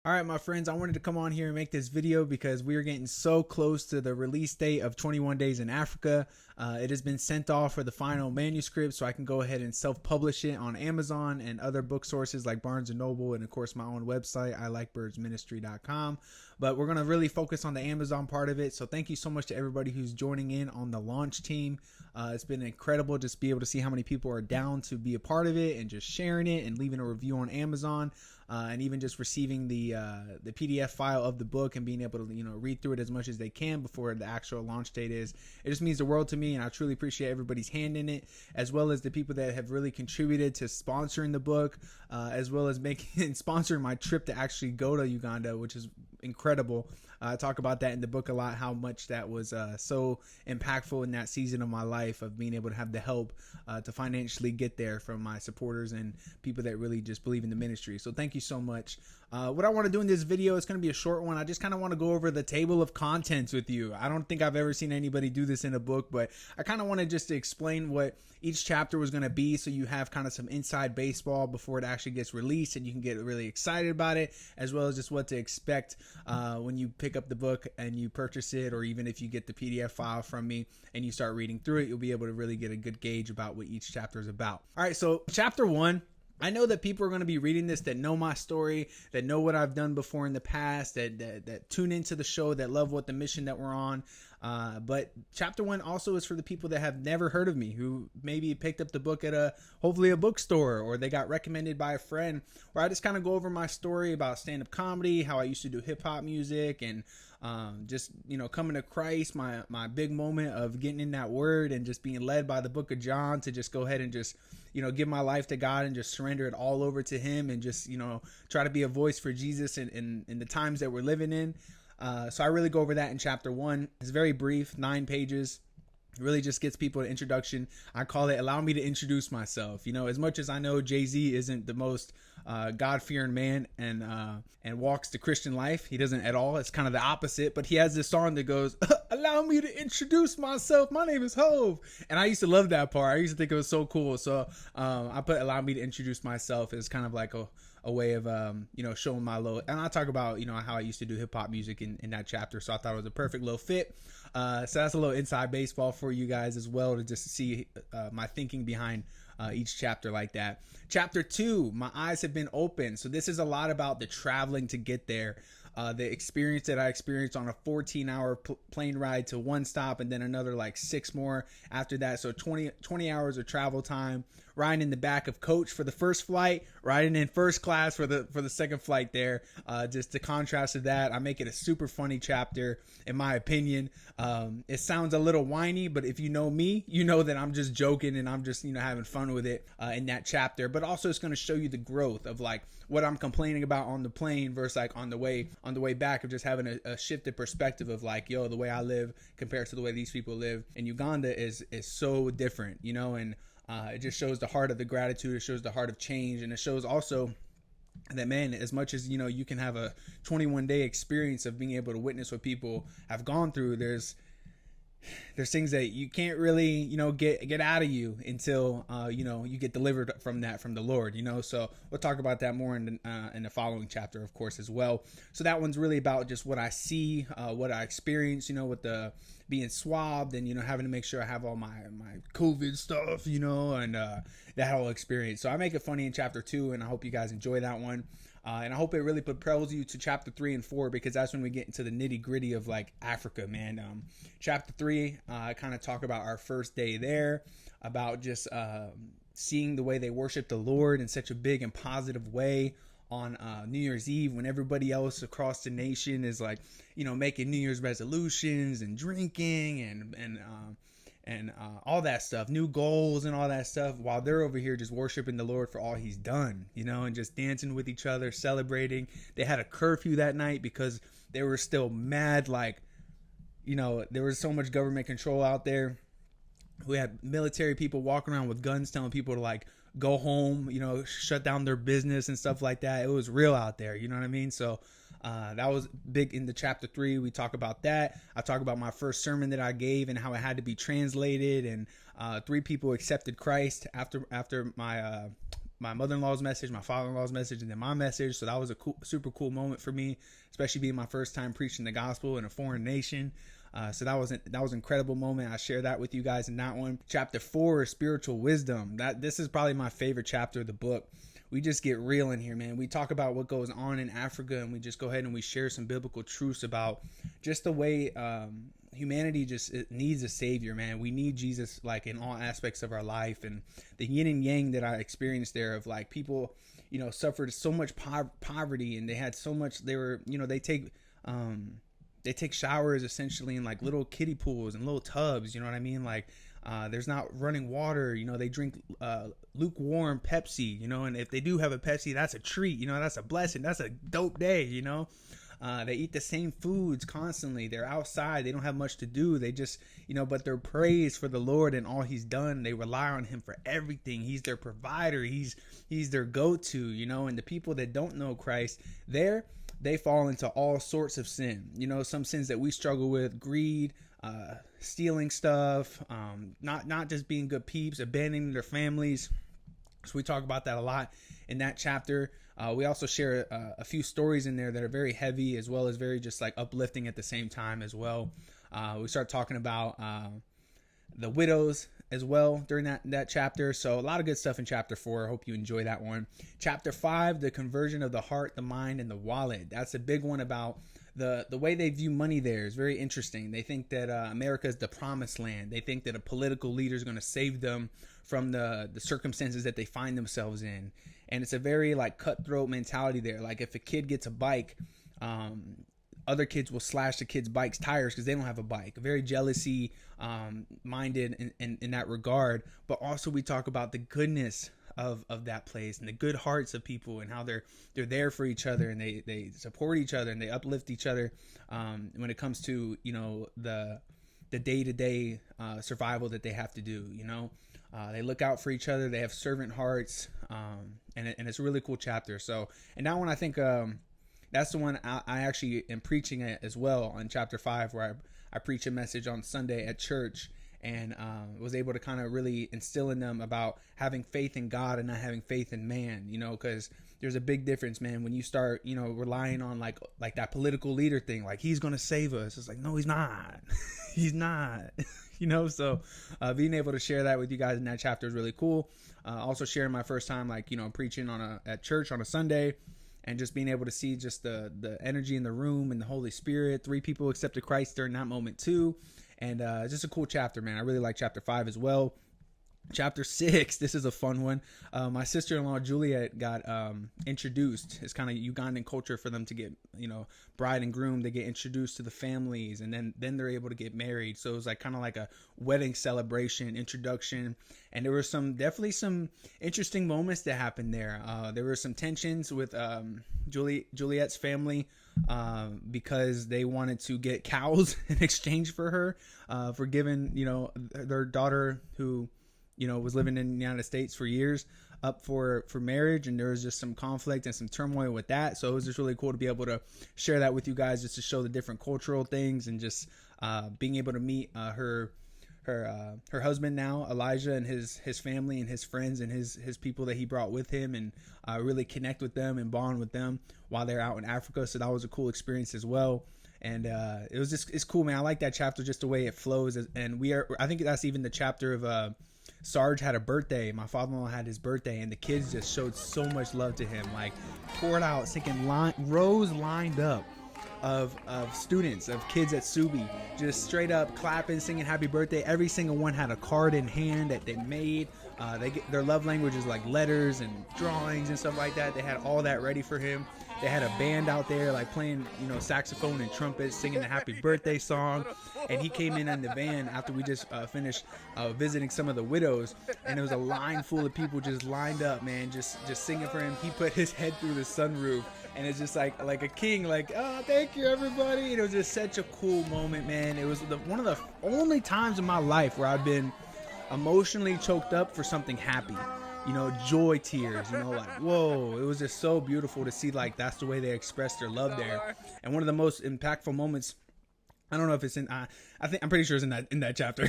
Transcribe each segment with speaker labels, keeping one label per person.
Speaker 1: All right, my friends, I wanted to come on here and make this video because we are getting so close to the release date of 21 Days in Africa. It has been sent off for the final manuscript, so I can go ahead and self-publish it on Amazon and other book sources like Barnes & Noble, and of course my own website, ilikebirdsministry.com. But we're going to really focus on the Amazon part of it, so thank you so much to everybody who's joining in on the launch team. It's been incredible just be able to see how many people are down to be a part of it and just sharing it and leaving a review on Amazon. And even just receiving the PDF file of the book and being able to read through it as much as they can before the actual launch date is. It just means the world to me, and I truly appreciate everybody's hand in it, as well as the people that have really contributed to sponsoring the book, as well as making and sponsoring my trip to actually go to Uganda, which is incredible. I talk about that in the book a lot, how much that was so impactful in that season of my life of being able to have the help to financially get there from my supporters and people that really just believe in the ministry. So thank you so much. What I want to do in this video is going to be a short one. I just kind of want to go over the table of contents with you. I don't think I've ever seen anybody do this in a book, but I kind of wanted just to explain what each chapter was going to be, so you have kind of some inside baseball before it actually gets released and you can get really excited about it, as well as just what to expect when you pick up the book and you purchase it, or even if you get the PDF file from me and you start reading through it, you'll be able to really get a good gauge about what each chapter is about. All right, so chapter 1. I know that people are going to be reading this that know my story, that know what I've done before in the past, that tune into the show, that love what the mission that we're on. But chapter 1 also is for the people that have never heard of me, who maybe picked up the book at hopefully a bookstore, or they got recommended by a friend, where I just kind of go over my story about stand-up comedy, how I used to do hip-hop music, and just coming to Christ, my big moment of getting in that word and just being led by the book of John to just go ahead and just give my life to God and just surrender it all over to him, and just try to be a voice for Jesus in the times that we're living in. So I really go over that in chapter 1. It's very brief, 9 pages. It really just gets people an introduction. I call it allow me to introduce myself. As much as I know Jay-Z isn't the most God-fearing man and walks the Christian life, he doesn't at all. It's kind of the opposite. But he has this song that goes, allow me to introduce myself. My name is Hove. And I used to love that part. I used to think it was so cool. So I put allow me to introduce myself as kind of like a way of showing my little, and I talk about how I used to do hip-hop music in that chapter, so I thought it was a perfect little fit. So that's a little inside baseball for you guys as well, to just see my thinking behind each chapter like that. Chapter 2, my eyes have been opened. So this is a lot about the traveling to get there. The experience that I experienced on a 14-hour plane ride to one stop, and then another like 6 more after that. So 20 hours of travel time, riding in the back of coach for the first flight, riding in first class for the second flight there. Just the contrast of that, I make it a super funny chapter in my opinion. It sounds a little whiny, but if you know me, you know that I'm just joking and I'm just having fun with it in that chapter. But also it's going to show you the growth of like what I'm complaining about on the plane versus like on the way back, of just having a shifted perspective of like, yo, the way I live compared to the way these people live in Uganda is so different, and it just shows the heart of the gratitude. It shows the heart of change, and it shows also that, man, as much as you can have a 21-day experience of being able to witness what people have gone through, there's things that you can't really get out of you until you get delivered from the Lord. So we'll talk about that more in the following chapter, of course, as well. So that one's really about just what I see, what I experience, with the being swabbed and having to make sure I have all my COVID stuff, and that whole experience. So I make it funny in chapter 2, and I hope you guys enjoy that one. And I hope it really propels you to chapter 3 and 4, because that's when we get into the nitty gritty of like Africa, man. Chapter 3, I kind of talk about our first day there, about just seeing the way they worship the Lord in such a big and positive way on New Year's Eve, when everybody else across the nation is like, making New Year's resolutions and drinking and all that stuff, new goals and all that stuff, while they're over here just worshiping the Lord for all he's done, and just dancing with each other, celebrating. They had a curfew that night because they were still mad, like, there was so much government control out there. We had military people walking around with guns telling people to like go home, shut down their business and stuff like that. It was real out there, you know what I mean? So that was big in the chapter 3. We talk about that. I talk about my first sermon that I gave and how it had to be translated, and 3 people accepted Christ after my my mother-in-law's message, my father-in-law's message, and then my message. So that was a super cool moment for me, especially being my first time preaching the gospel in a foreign nation. So that was an incredible moment. I share that with you guys in that one. Chapter 4 is spiritual wisdom. This is probably my favorite chapter of the book. We just get real in here, man. We talk about what goes on in Africa, and we just go ahead and we share some biblical truths about just the way humanity it needs a savior, man. We need Jesus, like, in all aspects of our life. And the yin and yang that I experienced there, of like people, suffered so much poverty, and they had so much. They were, they take showers essentially in like little kiddie pools and little tubs. You know what I mean? Like, there's not running water. They drink lukewarm Pepsi. And if they do have a Pepsi, that's a treat. That's a blessing. That's a dope day. They eat the same foods constantly. They're outside. They don't have much to do. They just, but they're praised for the Lord and all he's done. They rely on him for everything. He's their provider. He's their go-to, and the people that don't know Christ, they fall into all sorts of sin. Some sins that we struggle with: greed, stealing stuff, not just being good peeps, abandoning their families. So we talk about that a lot in that chapter. We also share a few stories in there that are very heavy, as well as very just like uplifting at the same time as well. We start talking about the widows as well during that chapter. So a lot of good stuff in chapter 4. I hope you enjoy that one. Chapter 5, the conversion of the heart, the mind, and the wallet. That's a big one about the way they view money there is very interesting. They think that America is the promised land. They think that a political leader is going to save them from the circumstances that they find themselves in. And it's a very like cutthroat mentality there. Like if a kid gets a bike, other kids will slash the kid's bike's tires because they don't have a bike. Very jealousy minded in that regard. But also we talk about the goodness of that place and the good hearts of people, and how they're there for each other, and they support each other, and they uplift each other when it comes to the day-to-day survival that they have to do. They look out for each other. They have servant hearts, and it's a really cool chapter. So, and that one, I think that's the one I actually am preaching at as well, on chapter 5, where I preach a message on Sunday at church, and was able to kind of really instill in them about having faith in God and not having faith in man, because there's a big difference, man, when you start, relying on like that political leader thing, like he's going to save us. It's like, no, he's not. He's not. So being able to share that with you guys in that chapter is really cool. Also sharing my first time, preaching at church on a Sunday, and just being able to see just the energy in the room and the Holy Spirit. 3 people accepted Christ during that moment too. And just a cool chapter, man. I really like chapter 5 as well. Chapter 6, this is a fun one. My sister-in-law Juliet got introduced. It's kind of Ugandan culture for them to get, bride and groom. They get introduced to the families, and then they're able to get married. So it was like kind of like a wedding celebration, introduction. And there were definitely some interesting moments that happened there. There were some tensions with Juliet's family because they wanted to get cows in exchange for her, for giving, their daughter, who was living in the United States for years, up for marriage. And there was just some conflict and some turmoil with that. So it was just really cool to be able to share that with you guys, just to show the different cultural things, and just being able to meet her husband now, Elijah, and his family and his friends and his people that he brought with him, and really connect with them and bond with them while they're out in Africa. So that was a cool experience as well. And it's cool, man. I like that chapter, just the way it flows. And I think that's even the chapter of Sarge had a birthday. My father-in-law had his birthday, and the kids just showed so much love to him, like poured out, thinking rows lined up of students, of kids at Suubi, just straight up clapping, singing happy birthday. Every single one had a card in hand that they made. Their love language is like letters and drawings and stuff like that. They had all that ready for him. They had a band out there like playing, saxophone and trumpets, singing the happy birthday song. And he came in the van after we just finished visiting some of the widows, and there was a line full of people just lined up, man, just singing for him. He put his head through the sunroof, and it's just like a king, like, oh, thank you, everybody. And it was just such a cool moment, man. It was one of the only times in my life where I've been emotionally choked up for something happy. Joy tears, like, whoa, it was just so beautiful to see, like, that's the way they expressed their love there. And one of the most impactful moments, I don't know if it's in, I'm pretty sure it's in that chapter.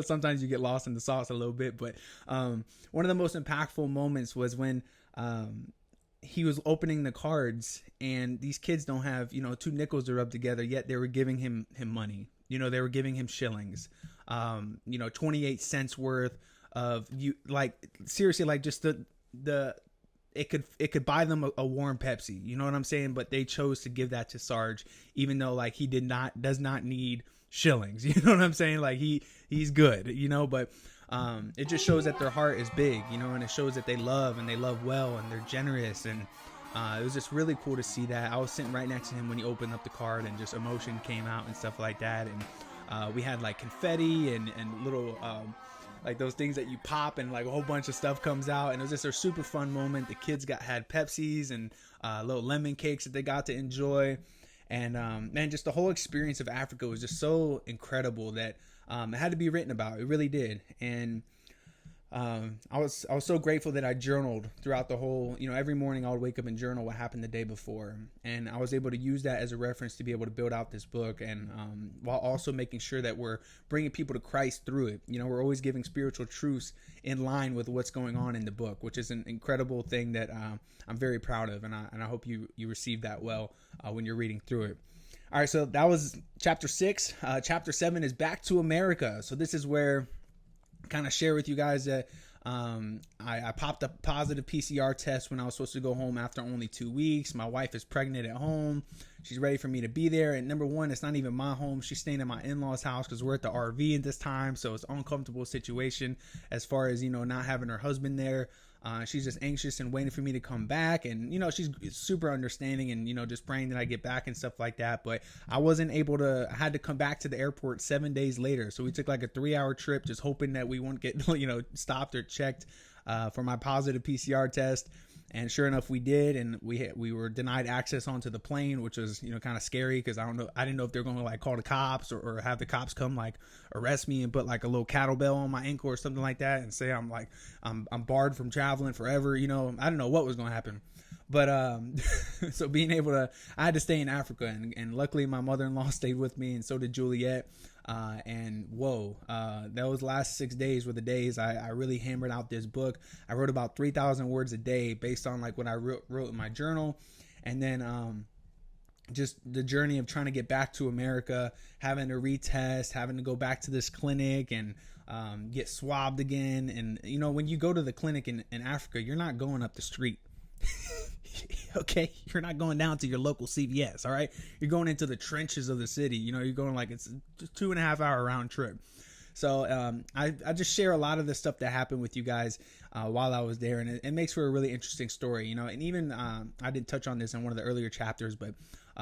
Speaker 1: Sometimes you get lost in the sauce a little bit, but one of the most impactful moments was when he was opening the cards, and these kids don't have, 2 nickels to rub together, yet they were giving him money. They were giving him shillings, 28 cents worth of, like, seriously, like, just the it could buy them a warm Pepsi, you know what I'm saying? But they chose to give that to Sarge, even though, like, he does not need shillings, you know what I'm saying? Like, he's good, but it just shows that their heart is big, and it shows that they love well, and they're generous. And it was just really cool to see that. I was sitting right next to him when he opened up the card, and just emotion came out and stuff like that. And we had like confetti and little like those things that you pop, and like a whole bunch of stuff comes out, and it was just a super fun moment. The kids had Pepsis and little lemon cakes that they got to enjoy. And man, just the whole experience of Africa was just so incredible that it had to be written about. It really did. And I was so grateful that I journaled throughout the whole, every morning I would wake up and journal what happened the day before. And I was able to use that as a reference to be able to build out this book. And while also making sure that we're bringing people to Christ through it. We're always giving spiritual truths in line with what's going on in the book, which is an incredible thing that I'm very proud of. And I hope you receive that well when you're reading through it. All right, so that was chapter 6. Chapter 7 is Back to America. So this is where I kind of share with you guys that I popped a positive PCR test when I was supposed to go home after only 2 weeks. My wife is pregnant at home. She's ready for me to be there. And number one, it's not even my home. She's staying at my in-laws' house because we're at the RV at this time. So it's an uncomfortable situation as far as, not having her husband there. She's just anxious and waiting for me to come back, and she's super understanding, and just praying that I get back and stuff like that. But I wasn't able to. I had to come back to the airport 7 days later, so we took like a 3-hour trip, just hoping that we won't get stopped or checked for my positive PCR test. And sure enough, we did, and we were denied access onto the plane, which was kind of scary because I didn't know if they're going to like call the cops or have the cops come like arrest me and put like a little cattle bell on my ankle or something like that and say I'm barred from traveling forever. I didn't know what was going to happen. But so being able to, I had to stay in Africa, and luckily my mother-in-law stayed with me, and so did Juliet. And whoa, those last 6 days were the days I really hammered out this book. I wrote about 3,000 words a day based on like what I wrote in my journal. And then just the journey of trying to get back to America, having to retest, having to go back to this clinic and get swabbed again. And when you go to the clinic in Africa, you're not going up the street. Okay, you're not going down to your local CVS. All right, you're going into the trenches of the city. You're going like it's just 2.5 hour round trip. So I just share a lot of the stuff that happened with you guys while I was there, and it makes for a really interesting story. And even I didn't touch on this in one of the earlier chapters, but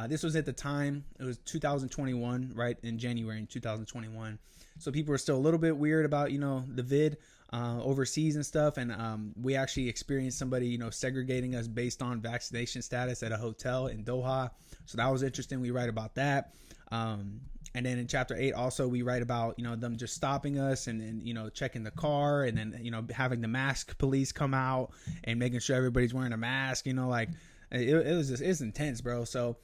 Speaker 1: this was at the time, it was 2021, right, in January in 2021. So people were still a little bit weird about the vid overseas and stuff, and we actually experienced somebody segregating us based on vaccination status at a hotel in Doha. So that was interesting. We write about that. And then in chapter 8 also we write about them just stopping us and checking the car, and then having the mask police come out and making sure everybody's wearing a mask. Like it's intense, bro. So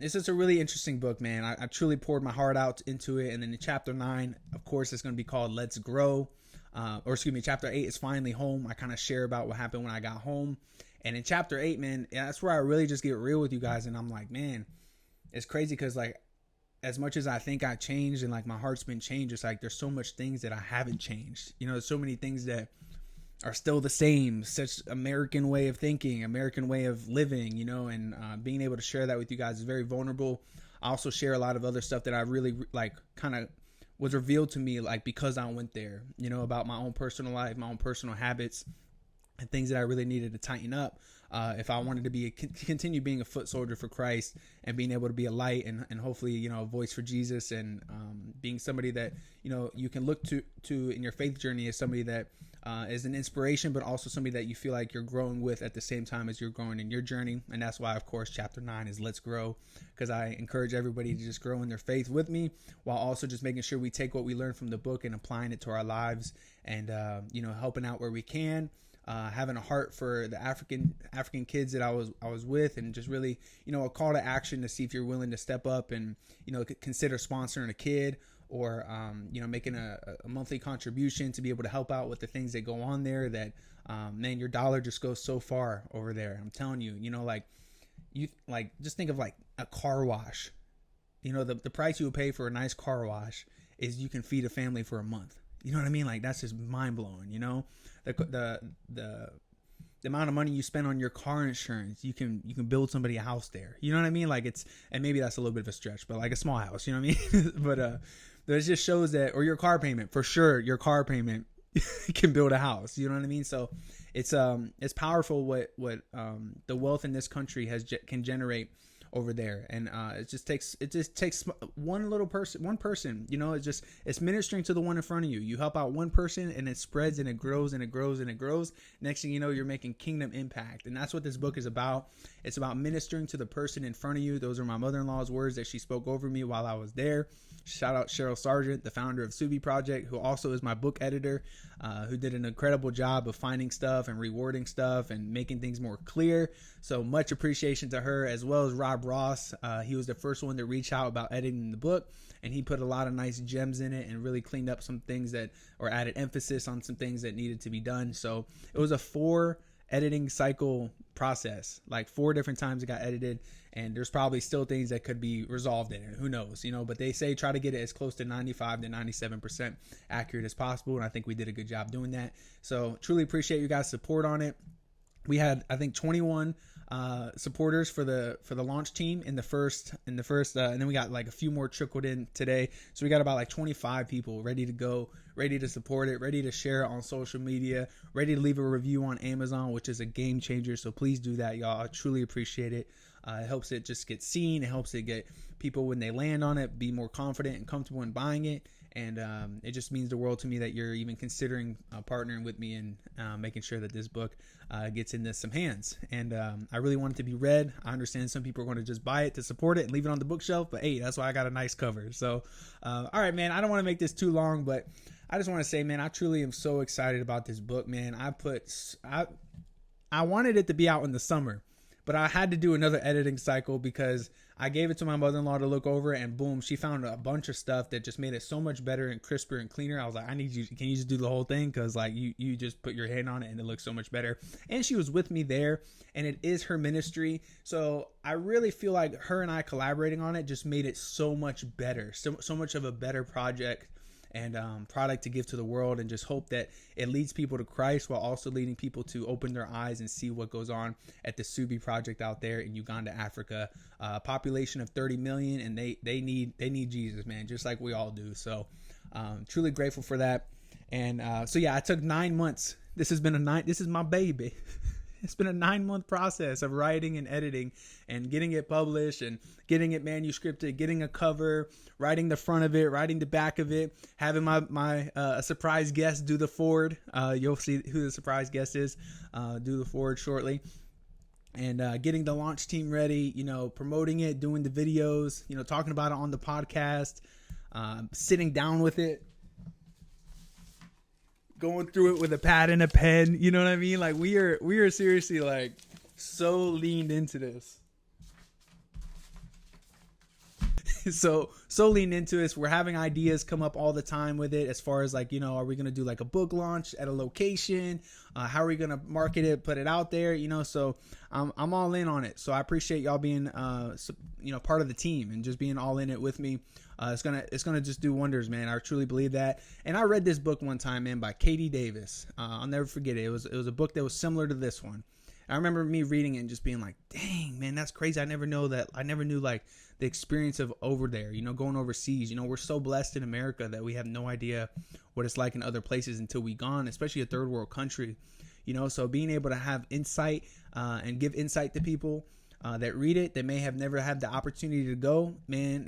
Speaker 1: it's just a really interesting book, man. I truly poured my heart out into it. And then in chapter 9, of course, it's going to be called Let's Grow. Chapter 8 is Finally Home. I kind of share about what happened when I got home. And in chapter 8, man, that's where I really just get real with you guys. And I'm like, man, it's crazy because like as much as I think I changed and like my heart's been changed, it's like there's so much things that I haven't changed. There's so many things that are still the same, such American way of thinking, American way of living, and being able to share that with you guys is very vulnerable. I also share a lot of other stuff that I really like kind of was revealed to me like because I went there, about my own personal life, my own personal habits, and things that I really needed to tighten up if I wanted to continue being a foot soldier for Christ and being able to be a light and hopefully, a voice for Jesus, and being somebody that, you can look to in your faith journey as somebody that is an inspiration, but also somebody that you feel like you're growing with at the same time as you're growing in your journey. And that's why, of course, chapter 9 is Let's Grow, because I encourage everybody to just grow in their faith with me while also just making sure we take what we learned from the book and applying it to our lives and, helping out where we can. Having a heart for the African kids that I was with, and just really, a call to action to see if you're willing to step up and, consider sponsoring a kid, or making a monthly contribution to be able to help out with the things that go on there, that man, your dollar just goes so far over there. I'm telling you, just think of like a car wash. The price you would pay for a nice car wash is you can feed a family for a month. You know what I mean? Like, that's just mind blowing. The amount of money you spend on your car insurance, you can build somebody a house there. You know what I mean? Like, and maybe that's a little bit of a stretch, but like a small house, you know what I mean? But it just shows that, or your car payment, for sure, your car payment can build a house. You know what I mean? So it's powerful what the wealth in this country can generate over there. And it just takes one person, it's ministering to the one in front of you. You help out one person and it spreads and it grows and it grows and it grows. Next thing you know, you're making kingdom impact. And that's what this book is about. It's about ministering to the person in front of you. Those are my mother-in-law's words that she spoke over me while I was there. Shout out Cheryl Sargent, the founder of Suubi Project, who also is my book editor, who did an incredible job of finding stuff and rewarding stuff and making things more clear. So much appreciation to her, as well as Rob Ross. He was the first one to reach out about editing the book, and he put a lot of nice gems in it and really cleaned up some things or added emphasis on some things that needed to be done. So it was a 4 editing cycle process, like 4 different times it got edited, and there's probably still things that could be resolved in it. Who knows, but they say try to get it as close to 95 to 97% accurate as possible, and I think we did a good job doing that. So truly appreciate you guys' support on it. We had, I think, 21 supporters for the launch team in the first, and then we got like a few more trickled in today. So we got about like 25 people ready to go, ready to support it, ready to share it on social media, ready to leave a review on Amazon, which is a game changer. So please do that, y'all. I truly appreciate it. It helps it just get seen. It helps it get people, when they land on it, be more confident and comfortable in buying it. And it just means the world to me that you're even considering partnering with me and making sure that this book gets into some hands. And I really want it to be read. I understand some people are going to just buy it to support it and leave it on the bookshelf, but hey, that's why I got a nice cover. So, all right, man, I don't want to make this too long, but I just want to say, man, I truly am so excited about this book, man. I wanted it to be out in the summer, but I had to do another editing cycle because I gave it to my mother-in-law to look over, and boom, she found a bunch of stuff that just made it so much better and crisper and cleaner. I was like, can you just do the whole thing? Because like you just put your hand on it and it looks so much better. And she was with me there, and it is her ministry. So I really feel like her and I collaborating on it just made it so much better, so much of a better project and product to give to the world, and just hope that it leads people to Christ while also leading people to open their eyes and see what goes on at the Suubi Project out there in Uganda, Africa. Population of 30 million, and they need Jesus, man, just like we all do. So truly grateful for that. And so yeah, I took 9 months. This is my baby. It's been a 9-month process of writing and editing and getting it published and getting it manuscripted, getting a cover, writing the front of it, writing the back of it, having my surprise guest do the forward. You'll see who the surprise guest is, do the forward shortly. And getting the launch team ready, promoting it, doing the videos, talking about it on the podcast, sitting down with it, going through it with a pad and a pen. You know what I mean? Like we are seriously like so leaned into this. so leaned into this. We're having ideas come up all the time with it, as far as like, are we going to do like a book launch at a location? How are we going to market it, put it out there? So I'm all in on it. So I appreciate y'all being, part of the team and just being all in it with me. It's gonna just do wonders, man. I truly believe that. And I read this book one time, man, by Katie Davis. I'll never forget it. It was a book that was similar to this one. I remember me reading it and just being like, dang, man, that's crazy. I never knew like the experience of over there, going overseas. We're so blessed in America that we have no idea what it's like in other places until we gone, especially a third world country. So being able to have insight and give insight to people that read it, that may have never had the opportunity to go, man,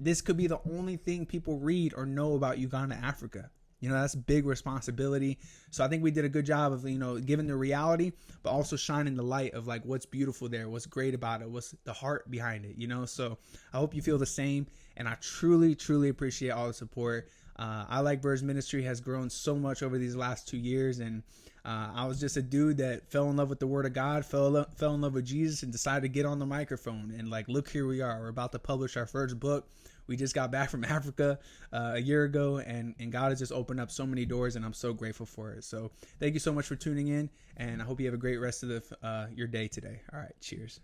Speaker 1: this could be the only thing people read or know about Uganda, Africa. That's a big responsibility. So I think we did a good job of, giving the reality, but also shining the light of like what's beautiful there, what's great about it, what's the heart behind it, So I hope you feel the same. And I truly, truly appreciate all the support. I Like Birds ministry has grown so much over these last 2 years, and I was just a dude that fell in love with the Word of God, fell in love with Jesus, and decided to get on the microphone. And like, look, here we are. We're about to publish our first book. We just got back from Africa a year ago, and God has just opened up so many doors, and I'm so grateful for it. So thank you so much for tuning in, and I hope you have a great rest of your day today. All right, cheers.